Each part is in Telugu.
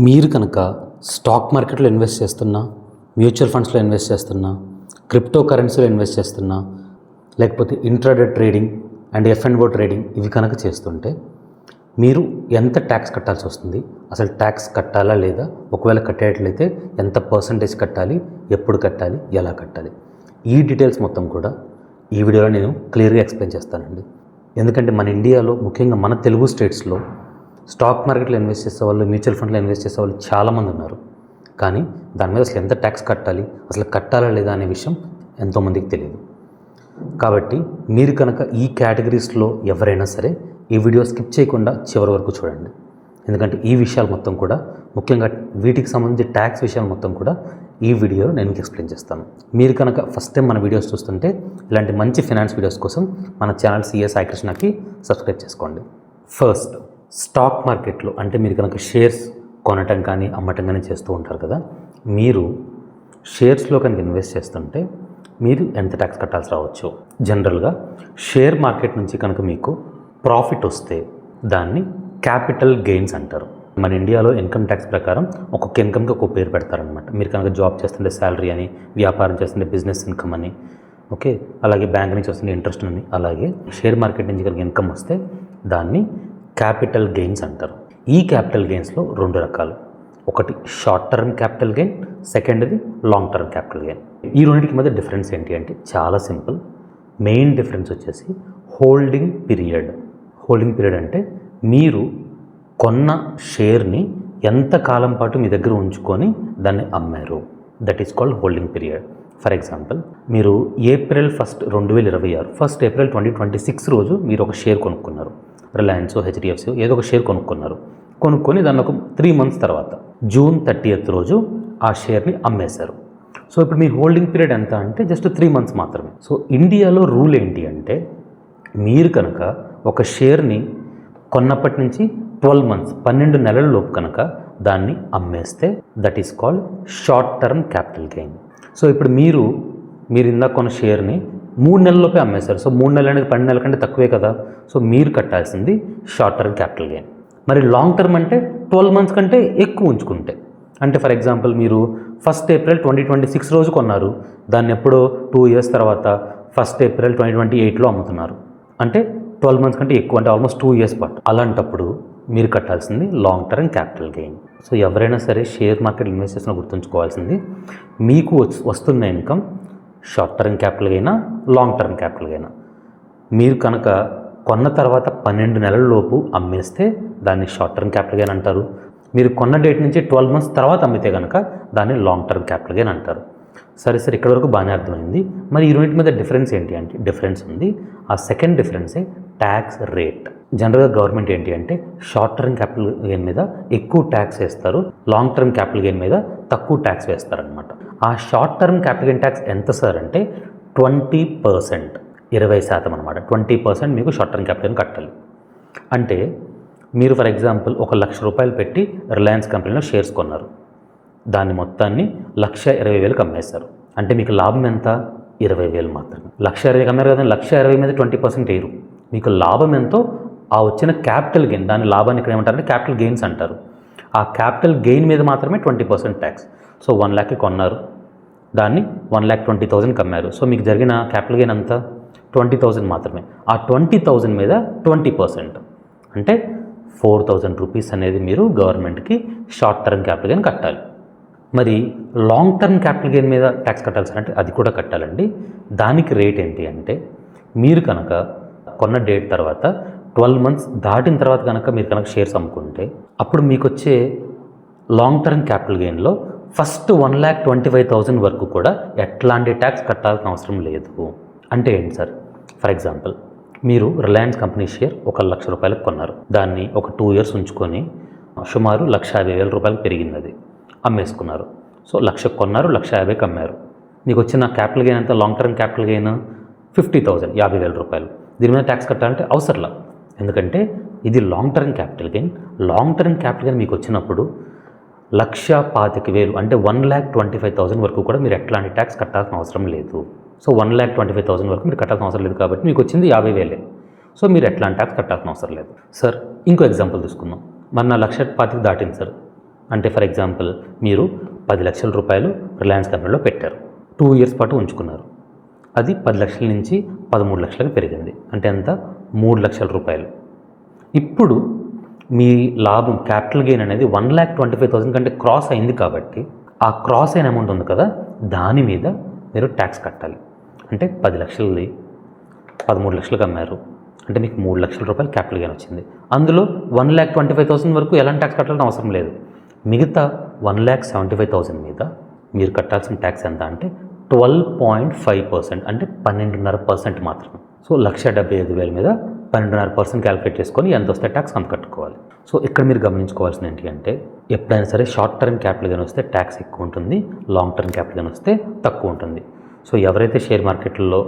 మీరు కనుక స్టాక్ మార్కెట్లో ఇన్వెస్ట్ చేస్తున్నా, మ్యూచువల్ ఫండ్స్లో ఇన్వెస్ట్ చేస్తున్నా, క్రిప్టో కరెన్సీలో ఇన్వెస్ట్ చేస్తున్నా, లేకపోతే ఇంట్రాడే ట్రేడింగ్ అండ్ ఎఫ్&ఓ ట్రేడింగ్ ఇవి కనుక చేస్తుంటే మీరు ఎంత ట్యాక్స్ కట్టాల్సి వస్తుంది, అసలు ట్యాక్స్ కట్టాలా లేదా, ఒకవేళ కట్టేట్లయితే ఎంత పర్సంటేజ్ కట్టాలి, ఎప్పుడు కట్టాలి, ఎలా కట్టాలి, ఈ డీటెయిల్స్ మొత్తం కూడా ఈ వీడియోలో నేను క్లియర్గా ఎక్స్ప్లెయిన్ చేస్తానండి. ఎందుకంటే మన ఇండియాలో ముఖ్యంగా మన తెలుగు స్టేట్స్లో స్టాక్ మార్కెట్లో ఇన్వెస్ట్ చేసే వాళ్ళు, మ్యూచువల్ ఫండ్లో ఇన్వెస్ట్ చేసే వాళ్ళు చాలామంది ఉన్నారు. కానీ దాని మీద అసలు ఎంత ట్యాక్స్ కట్టాలి, అసలు కట్టాలా లేదా అనే విషయం ఎంతోమందికి తెలియదు. కాబట్టి మీరు కనుక ఈ కేటగిరీస్లో ఎవరైనా సరే ఈ వీడియో స్కిప్ చేయకుండా చివరి వరకు చూడండి. ఎందుకంటే ఈ విషయాలు మొత్తం కూడా, ముఖ్యంగా వీటికి సంబంధించి ట్యాక్స్ విషయాలు మొత్తం కూడా ఈ వీడియోలో నేను మీకు ఎక్స్ప్లెయిన్ చేస్తాను. మీరు కనుక ఫస్ట్ టైం మన వీడియోస్ చూస్తుంటే ఇలాంటి మంచి ఫైనాన్స్ వీడియోస్ కోసం మన ఛానల్ సిఎస్ సాయి కృష్ణకి సబ్స్క్రైబ్ చేసుకోండి. ఫస్ట్, స్టాక్ మార్కెట్లో అంటే మీరు కనుక షేర్స్ కొనటం కానీ అమ్మటం కానీ చేస్తూ ఉంటారు కదా, మీరు షేర్స్లో కనుక ఇన్వెస్ట్ చేస్తుంటే మీరు ఎంత ట్యాక్స్ కట్టాల్సి రావచ్చు. జనరల్గా షేర్ మార్కెట్ నుంచి కనుక మీకు ప్రాఫిట్ వస్తే దాన్ని క్యాపిటల్ గెయిన్స్ అంటారు. మన ఇండియాలో ఇన్కమ్ ట్యాక్స్ ప్రకారం ఒక్కొక్క ఇన్కమ్కి ఒక్కొక్క పేరు పెడతారనమాట. మీరు కనుక జాబ్ చేస్తుంటే శాలరీ అని, వ్యాపారం చేస్తుంటే బిజినెస్ ఇన్కమ్ అని, ఓకే, అలాగే బ్యాంక్ నుంచి వస్తుంటే ఇంట్రెస్ట్ అని. అలాగే షేర్ మార్కెట్ నుంచి కనుక ఇన్కమ్ వస్తే దాన్ని క్యాపిటల్ గెయిన్స్ అంటారు. ఈ క్యాపిటల్ గెయిన్స్లో రెండు రకాలు. ఒకటి షార్ట్ టర్మ్ క్యాపిటల్ గెయిన్, సెకండ్ది లాంగ్ టర్మ్ క్యాపిటల్ గెయిన్. ఈ రెండింటికి మధ్య డిఫరెన్స్ ఏంటి అంటే చాలా సింపుల్. మెయిన్ డిఫరెన్స్ వచ్చేసి హోల్డింగ్ పీరియడ్. హోల్డింగ్ పీరియడ్ అంటే మీరు కొన్న షేర్ని ఎంత కాలం పాటు మీ దగ్గర ఉంచుకొని దాన్ని అమ్మారు, that is called holding period. For example, మీరు ఏప్రిల్ 1, 2026 1 ఏప్రిల్ 2026 రోజు మీరు ఒక షేర్ కొనుక్కున్నారు. రిలయన్స్, హెచ్డిఎఫ్సి ఏదో ఒక షేర్ కొనుక్కొని దాన్ని ఒక 3 months తర్వాత జూన్ 30th రోజు ఆ షేర్ని అమ్మేశారు. సో ఇప్పుడు మీ హోల్డింగ్ పీరియడ్ ఎంత అంటే జస్ట్ 3 months మాత్రమే. సో ఇండియాలో రూల్ ఏంటి అంటే మీరు కనుక ఒక షేర్ని కొన్నప్పటి నుంచి 12 months 12 నెలల లోపు కనుక దాన్ని అమ్మేస్తే that is called short term capital gain. So ఇప్పుడు మీరు ఇందాక కొన్న షేర్ని 3 నెలల్లోపే అమ్మేశారు. సో 3 నెలలు అనేది 12 నెలల కంటే తక్కువే కదా. సో మీరు కట్టాల్సింది షార్ట్ టర్మ్ క్యాపిటల్ గెయిన్. మరి లాంగ్ టర్మ్ అంటే 12 months కంటే ఎక్కువ ఉంచుకుంటే, అంటే ఫర్ ఎగ్జాంపుల్ మీరు 1 ఏప్రిల్ 2026 రోజు కొన్నారు, దాన్ని ఎప్పుడో 2 years తర్వాత 1 ఏప్రిల్ 2028లో అమ్ముతున్నారు. అంటే 12 months కంటే ఎక్కువ, అంటే ఆల్మోస్ట్ 2 years పాటు. అలాంటప్పుడు మీరు కట్టాల్సింది long term capital gain. So ఎవరైనా సరే షేర్ మార్కెట్ ఇన్వెస్ట్ చేసిన గుర్తుంచుకోవాల్సింది, మీకు వస్తున్న ఇన్కమ్ షార్ట్ టర్మ్ క్యాపిటల్ గెయినా, లాంగ్ టర్మ్ క్యాపిటల్ గెయినా. మీరు కనుక కొన్న తర్వాత 12 నెలల లోపు అమ్మేస్తే దాన్ని షార్ట్ టర్మ్ క్యాపిటల్ గెయిన్ అంటారు. మీరు కొన్న డేట్ నుంచి 12 months తర్వాత అమ్మితే కనుక దాన్ని లాంగ్ టర్మ్ క్యాపిటల్ గెయిన్ అంటారు. సరే ఇక్కడ వరకు బాగానే అర్థమైంది. మరి ఈ రెండింటి మీద డిఫరెన్స్ ఏంటి అంటే డిఫరెన్స్ ఉంది. ఆ సెకండ్ డిఫరెన్సే ట్యాక్స్ రేట్. జనరల్గా గవర్నమెంట్ ఏంటి అంటే షార్ట్ టర్మ్ క్యాపిటల్ గెయిన్ మీద ఎక్కువ ట్యాక్స్ వేస్తారు, లాంగ్ టర్మ్ క్యాపిటల్ గెయిన్ మీద తక్కువ ట్యాక్స్ వేస్తారనమాట. ఆ short term capital gain tax ఎంత సార్ అంటే 20%, 20% అనమాట. 20% మీకు షార్ట్ టర్మ్ క్యాపిటల్ గెయిన్ కట్టాలి. అంటే మీరు ఫర్ ఎగ్జాంపుల్ ఒక ₹1,00,000 పెట్టి రిలయన్స్ కంపెనీలో షేర్స్ కొన్నారు, దాన్ని మొత్తాన్ని 1,20,000కి అమ్మేశారు. అంటే మీకు లాభం ఎంత? 20,000 మాత్రమే. 1,20,000కి అమ్మారు కదా, 1,20,000 మీద 20% వేయరు. మీకు లాభం ఎంతో ఆ వచ్చిన క్యాపిటల్ గెయిన్, దాని లాభాన్ని ఇక్కడ ఏమంటారంటే క్యాపిటల్ గెయిన్స్ అంటారు. ఆ క్యాపిటల్ గెయిన్ మీద మాత్రమే 20% ట్యాక్స్. సో 1,00,000కి కొన్నారు, దాన్ని 1,20,000కి అమ్మారు. సో మీకు జరిగిన క్యాపిటల్ గెయిన్ అంతా 20,000 మాత్రమే. ఆ 20,000 మీద 20% అంటే 4,000 రూపీస్ అనేది మీరు గవర్నమెంట్కి షార్ట్ టర్మ్ క్యాపిటల్ గెయిన్ కట్టాలి. మరి లాంగ్ టర్మ్ క్యాపిటల్ గెయిన్ మీద ట్యాక్స్ కట్టాల్సి అంటే అది కూడా కట్టాలండి. దానికి రేట్ ఏంటి అంటే మీరు కనుక కొన్న డేట్ తర్వాత 12 months దాటిన తర్వాత కనుక మీరు కనుక షేర్స్ అమ్ముకుంటే అప్పుడు మీకు వచ్చే లాంగ్ టర్మ్ క్యాపిటల్ గెయిన్లో ఫస్ట్ 1,25,000 వరకు కూడా ఎట్లాంటి ట్యాక్స్ కట్టాల్సిన అవసరం లేదు. అంటే ఏంటి సార్? ఫర్ ఎగ్జాంపుల్, మీరు రిలయన్స్ కంపెనీ షేర్ ఒక ₹1,00,000 కొన్నారు, దాన్ని ఒక 2 years ఉంచుకొని సుమారు ₹150,000 పెరిగింది, అది అమ్మేసుకున్నారు. సో 1,00,000 కొన్నారు, 150,000కి అమ్మారు. మీకు వచ్చిన క్యాపిటల్ గెయిన్ అంతా లాంగ్ టర్మ్ క్యాపిటల్ గెయిన్ 50,000, ₹50,000. దీని మీద ట్యాక్స్ కట్టాలంటే అవసరంలా, ఎందుకంటే ఇది long term capital gain. Long term capital gain మీకు వచ్చినప్పుడు 1,25,000 అంటే 1,25,000 వరకు కూడా మీరు ఎట్లాంటి ట్యాక్స్ కట్టాల్సిన అవసరం లేదు. సో 1,25,000 వరకు మీరు కట్టాల్సిన అవసరం లేదు కాబట్టి మీకు వచ్చింది 50,000. సో మీరు ఎట్లాంటి ట్యాక్స్ కట్టాల్సిన అవసరం లేదు. సార్ ఇంకో ఎగ్జాంపుల్ తీసుకుందాం. మన 1,25,000 దాటింది సార్, అంటే ఫర్ ఎగ్జాంపుల్ మీరు 10 లక్షల రూపాయలు రిలయన్స్ కంపెనీలో పెట్టారు, 2 ఇయర్స్ పాటు ఉంచుకున్నారు. అది 10 లక్షల నుంచి 13 లక్షలకు పెరిగింది. అంటే ఎంత? 3 లక్షల రూపాయలు. ఇప్పుడు మీ లాభం క్యాపిటల్ గెయిన్ అనేది 1,25,000 కంటే క్రాస్ అయింది కాబట్టి ఆ క్రాస్ అయిన అమౌంట్ ఉంది కదా, దాని మీద మీరు ట్యాక్స్ కట్టాలి. అంటే 10 లక్షలది 13 లక్షలకు అమ్మారు అంటే మీకు 3 లక్షల రూపాయలు క్యాపిటల్ గెయిన్ వచ్చింది. అందులో 1,25,000 వరకు ఎలాంటి ట్యాక్స్ కట్టాలని అవసరం లేదు. మిగతా 1,75,000 మీద మీరు కట్టాల్సిన ట్యాక్స్ ఎంత అంటే 12.5%, అంటే 12.5% మాత్రమే. సో 1,75,000 మీద 12.5% క్యాలిక్యులేట్ చేసుకొని ఎంత వస్తే ట్యాక్స్ అంత కట్టుకోవాలి. సో ఇక్కడ మీరు గమనించుకోవాల్సింది ఏంటి అంటే, ఎప్పుడైనా సరే షార్ట్ టర్మ్ క్యాపిటల్ గెయిన్ వస్తే ట్యాక్స్ ఎక్కువ ఉంటుంది, లాంగ్ టర్మ్ క్యాపిటల్ గెయిన్ వస్తే తక్కువ ఉంటుంది. సో ఎవరైతే షేర్ మార్కెట్లో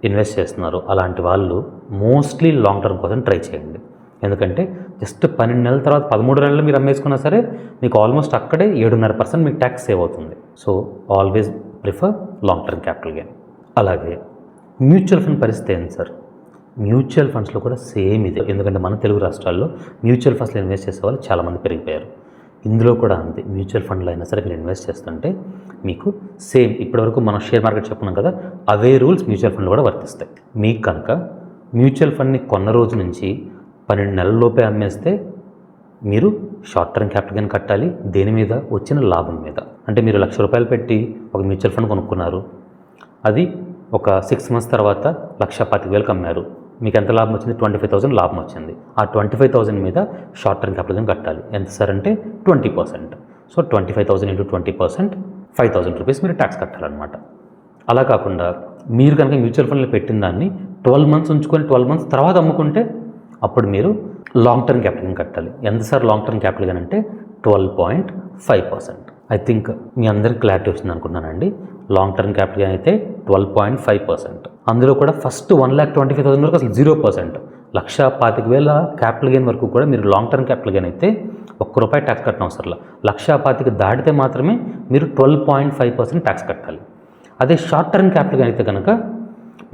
ఇన్వెస్ట్ చేస్తున్నారో అలాంటి వాళ్ళు మోస్ట్లీ లాంగ్ టర్మ్ కోసం ట్రై చేయండి. ఎందుకంటే జస్ట్ 12 నెలల తర్వాత 13 నెలలు మీరు అమ్మేసుకున్నా సరే మీకు ఆల్మోస్ట్ అక్కడే 7.5% మీకు ట్యాక్స్ సేవ్ అవుతుంది. So always prefer long term capital gain. అలాగే మ్యూచువల్ ఫండ్ పరిస్థితి ఏంటి సార్? మ్యూచువల్ ఫండ్స్లో కూడా సేమ్ ఇదే. ఎందుకంటే మన తెలుగు రాష్ట్రాల్లో మ్యూచువల్ ఫండ్స్లో ఇన్వెస్ట్ చేసే వాళ్ళు చాలామంది పెరిగిపోయారు. ఇందులో కూడా అంతే. మ్యూచువల్ ఫండ్లో అయినా సరే మీరు ఇన్వెస్ట్ చేస్తుంటే మీకు సేమ్ ఇప్పటివరకు మనం షేర్ మార్కెట్ చెప్పుకున్నాం కదా, అవే రూల్స్ మ్యూచువల్ ఫండ్లో కూడా వర్తిస్తాయి. మీకు కనుక మ్యూచువల్ ఫండ్ని కొన్న రోజు నుంచి 12 నెలల లోపే అమ్మేస్తే మీరు షార్ట్ టర్మ్ క్యాపిటల్ గెయిన్ కట్టాలి. దేని మీద? వచ్చిన లాభం మీద. అంటే మీరు 1,00,000 రూపాయలు పెట్టి ఒక మ్యూచువల్ ఫండ్ కొనుక్కున్నారు, అది ఒక 6 మంత్స్ తర్వాత 1,25,000కి అమ్మారు, మీకు ఎంత లాభం వచ్చింది? 25,000 లాభం వచ్చింది. ఆ 25,000 మీద షార్ట్ టర్మ్ క్యాపిటల్ గెయిన్ కట్టాలి. ఎంత సార్ అంటే 20%. సో 25,000 ఇంటూ 20% 5,000 రూపీస్ మీరు ట్యాక్స్ కట్టాలన్నమాట. అలా కాకుండా మీరు కనుక మ్యూచువల్ ఫండ్లో పెట్టిన దాన్ని 12 మంత్స్ ఉంచుకొని 12 మంత్స్ తర్వాత అమ్ముకుంటే అప్పుడు మీరు లాంగ్ టర్మ్ క్యాపిటల్ గెయిన్ కట్టాలి. ఎంత sir long term capital gain అంటే 12.5%. ఐ థింక్ మీ అందరికి క్లారిటీ వచ్చింది అనుకున్నానండి. లాంగ్ టర్మ్ క్యాపిటల్ గెయిన్ అయితే 12.5%. అందులో కూడా ఫస్ట్ 1,25,000 వరకు అసలు 0%. 1,25,000 క్యాపిటల్ గెయిన్ వరకు కూడా మీరు లాంగ్ టర్మ్ క్యాపిటల్ గెయిన్ అయితే ₹1 ట్యాక్స్ కట్టడం అవసరం లేదు. 1,25,000 దాటితే మాత్రమే మీరు 12.5% ట్యాక్స్ కట్టాలి. అదే షార్ట్ టర్మ్ క్యాపిటల్ గెయిన్ అయితే కనుక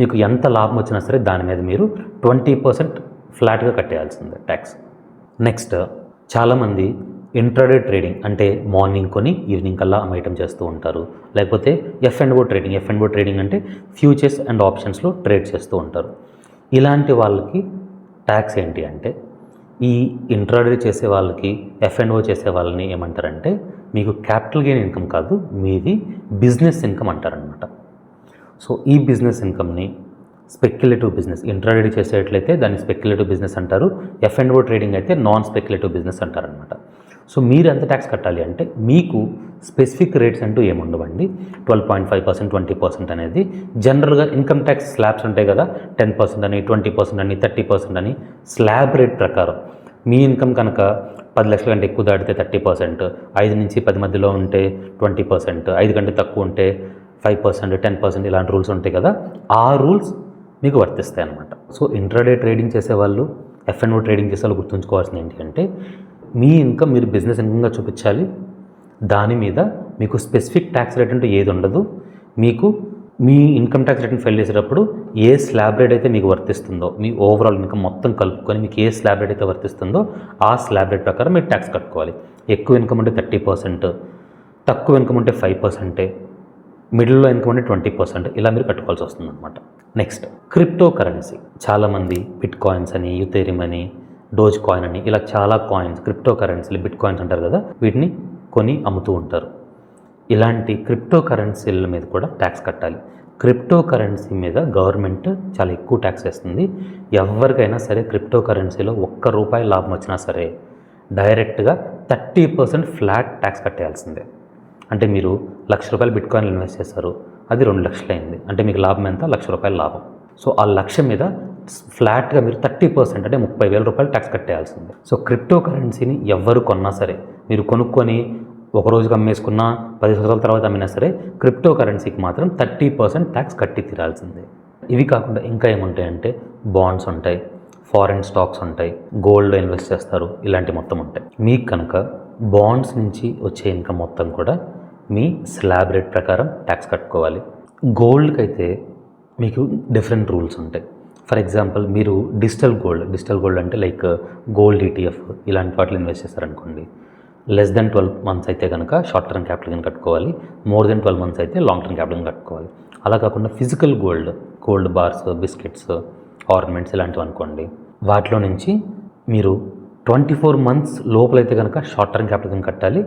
మీకు ఎంత లాభం వచ్చినా సరే దాని మీద మీరు 20% ఫ్లాట్గా కట్టేయాల్సిందే ట్యాక్స్. నెక్స్ట్, చాలామంది ఇంట్రాడే ట్రేడింగ్ అంటే మార్నింగ్ కొని ఈవినింగ్ కల్లా అమ్మేయటం చేస్తూ ఉంటారు. లేకపోతే F&O ట్రేడింగ్. F&O ట్రేడింగ్ అంటే ఫ్యూచర్స్ అండ్ ఆప్షన్స్లో ట్రేడ్ చేస్తూ ఉంటారు. ఇలాంటి వాళ్ళకి ట్యాక్స్ ఏంటి అంటే, ఈ ఇంట్రాడే చేసే వాళ్ళకి F&O చేసే వాళ్ళని ఏమంటారంటే, మీకు క్యాపిటల్ గెయిన్ ఇన్కమ్ కాదు, మీది బిజినెస్ ఇన్కమ్ అంటారనమాట. సో ఈ బిజినెస్ ఇన్కమ్ని స్పెక్యులేటివ్ బిజినెస్, ఇంట్రాడే చేసేట్లయితే దాన్ని స్పెక్యులేటివ్ బిజినెస్ అంటారు. F&O ట్రేడింగ్ అయితే నాన్ స్పెక్యులేటివ్ బిజినెస్ అంటారనమాట. సో మీరు ఎంత ట్యాక్స్ కట్టాలి అంటే, మీకు స్పెసిఫిక్ రేట్స్ అంటూ ఏముండవండి. 12.5%, 20% అనేది జనరల్గా ఇన్కమ్ ట్యాక్స్ స్లాబ్స్ ఉంటాయి కదా, 10% అని, 20% అని, 30% అని స్లాబ్ రేట్ ప్రకారం మీ ఇన్కమ్ కనుక 10 లక్షల కంటే ఎక్కువ దాటితే 30%, 5 నుంచి 10 మధ్యలో ఉంటే 20%, 5 కంటే తక్కువ ఉంటే 5%, 10% ఇలాంటి రూల్స్ ఉంటాయి కదా, ఆ రూల్స్ మీకు వర్తిస్తాయి అన్నమాట. సో ఇంట్రాడే ట్రేడింగ్ చేసేవాళ్ళు, F&O ట్రేడింగ్ చేసే వాళ్ళు గుర్తుంచుకోవాల్సింది ఏంటి అంటే, మీ ఇన్కమ్ మీరు బిజినెస్ ఇన్కమ్గా చూపించాలి. దాని మీద మీకు స్పెసిఫిక్ ట్యాక్స్ రేట్ అంటూ ఏది ఉండదు. మీకు మీ ఇన్కమ్ ట్యాక్స్ రేట్ని ఫైల్ చేసేటప్పుడు ఏ స్లాబ్ రేట్ అయితే మీకు వర్తిస్తుందో, మీ ఓవరాల్ ఇన్కమ్ మొత్తం కలుపుకొని మీకు ఏ స్లాబ్ రేట్ అయితే వర్తిస్తుందో ఆ స్లాబ్ రేట్ ప్రకారం మీరు ట్యాక్స్ కట్టుకోవాలి. ఎక్కువ ఇన్కమ్ ఉంటే 30%, తక్కువ ఇన్కమ్ ఉంటే 5%, మిడిల్లో ఇన్కమ్ ఉంటే 20%, ఇలా మీరు కట్టుకోవాల్సి వస్తుంది అనమాట. Next, crypto currency. చాలామంది బిట్ కాయిన్స్ అని, యూథేరియం అని, డోజ్ కాయిన్ అని, ఇలా చాలా కాయిన్స్, క్రిప్టో కరెన్సీలు, బిట్ కాయిన్స్ అంటారు కదా, వీటిని కొని అమ్ముతూ ఉంటారు. ఇలాంటి క్రిప్టో కరెన్సీల మీద కూడా ట్యాక్స్ కట్టాలి. క్రిప్టో కరెన్సీ మీద గవర్నమెంట్ చాలా ఎక్కువ ట్యాక్స్ వేస్తుంది. ఎవరికైనా సరే క్రిప్టో కరెన్సీలో ₹1 లాభం వచ్చినా సరే డైరెక్ట్గా 30% ఫ్లాట్ ట్యాక్స్ కట్టేయాల్సిందే. అంటే మీరు ₹1,00,000 బిట్ కాయిన్లు ఇన్వెస్ట్ చేస్తారు, అది 2 లక్షలు అయింది అంటే మీకు లాభం ఎంత? ₹1,00,000 లాభం. సో ఆ 1,00,000 మీద ఫ్లాట్గా మీరు 30% అంటే ₹30,000 ట్యాక్స్ కట్టేయాల్సిందే. సో క్రిప్టో కరెన్సీని ఎవరు కొన్నా సరే, మీరు కొనుక్కొని ఒక రోజుకి అమ్మేసుకున్నా 10 సంవత్సరాల తర్వాత అమ్మినా సరే క్రిప్టో కరెన్సీకి మాత్రం 30% ట్యాక్స్ కట్టి తీరాల్సిందే. ఇవి కాకుండా ఇంకా ఏముంటాయంటే, బాండ్స్ ఉంటాయి, ఫారెన్ స్టాక్స్ ఉంటాయి, గోల్డ్ ఇన్వెస్ట్ చేస్తారు, ఇలాంటి మొత్తం ఉంటాయి. మీకు కనుక బాండ్స్ నుంచి వచ్చే ఇన్కమ్ మొత్తం కూడా మీ స్లాబ్ రేట్ ప్రకారం ట్యాక్స్ కట్టుకోవాలి. గోల్డ్కి అయితే మీకు డిఫరెంట్ రూల్స్ ఉంటాయి. ఫర్ ఎగ్జాంపుల్, మీరు డిజిటల్ గోల్డ్ అంటే లైక్ గోల్డ్ ETF ఇలాంటి వాటిలో ఇన్వెస్ట్ చేస్తారనుకోండి, లెస్ దెన్ 12 మంత్స్ అయితే కనుక షార్ట్ టర్మ్ క్యాపిటల్ గెయిన్ కట్టుకోవాలి, మోర్ దెన్ 12 మంత్స్ అయితే లాంగ్ టర్మ్ క్యాపిటల్ గెయిన్ కట్టుకోవాలి. అలా కాకుండా physical gold bars, biscuits, ornaments ఇలాంటివి అనుకోండి, వాటిలో నుంచి మీరు 24 మంత్స్ లోపలైతే కనుక షార్ట్ టర్మ్ క్యాపిటల్ గెయిన్ కట్టాలి,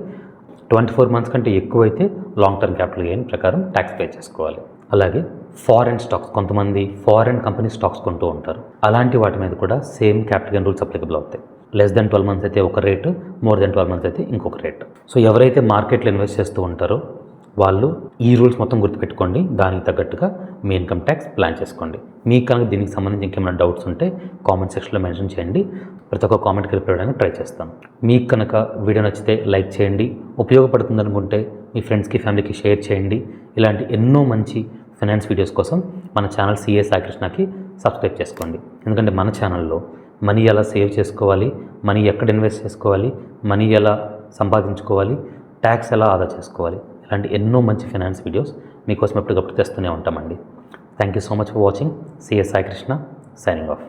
24 మంత్స్ కంటే ఎక్కువైతే లాంగ్ టర్మ్ క్యాపిటల్ గెయిన్ ప్రకారం ట్యాక్స్ పే చేసుకోవాలి. అలాగే ఫారెన్ స్టాక్స్, కొంతమంది ఫారెన్ కంపెనీ స్టాక్స్ కొంటూ ఉంటారు, అలాంటి వాటి మీద కూడా same capital gain rules applicable అవుతాయి. లెస్ దెన్ 12 మంత్స్ అయితే ఒక రేటు, మోర్ దెన్ 12 మంత్స్ అయితే ఇంకొక రేటు. సో ఎవరైతే మార్కెట్లో ఇన్వెస్ట్ చేస్తూ ఉంటారో వాళ్ళు ఈ రూల్స్ మొత్తం గుర్తుపెట్టుకోండి, దానికి తగ్గట్టుగా మీ ఇన్కమ్ ట్యాక్స్ ప్లాన్ చేసుకోండి. మీకు కనుక దీనికి సంబంధించి ఇంకేమైనా డౌట్స్ ఉంటే కామెంట్ సెక్షన్లో మెన్షన్ చేయండి, ప్రతి ఒక్క కామెంట్కి రిప్లై చేయడానికి ట్రై చేస్తాను. మీకు కనుక వీడియో నచ్చితే లైక్ చేయండి, ఉపయోగపడుతుంది అనుకుంటే మీ ఫ్రెండ్స్కి, ఫ్యామిలీకి షేర్ చేయండి. ఇలాంటి ఎన్నో మంచి ఫైనాన్స్ వీడియోస్ కోసం మన ఛానల్ సిఏ సాయి కృష్ణకి సబ్స్క్రైబ్ చేసుకోండి. ఎందుకంటే మన ఛానల్లో మనీ ఎలా సేవ్ చేసుకోవాలి, మనీ ఎక్కడ ఇన్వెస్ట్ చేసుకోవాలి, మనీ ఎలా సంపాదించుకోవాలి, ట్యాక్స్ ఎలా ఆదా చేసుకోవాలి, ఇలాంటి ఎన్నో మంచి ఫైనాన్స్ వీడియోస్ మీకోసం ఎప్పటికప్పుడు తెస్తూనే ఉంటామండి. Thank you so much for watching. CS Sai Krishna signing off.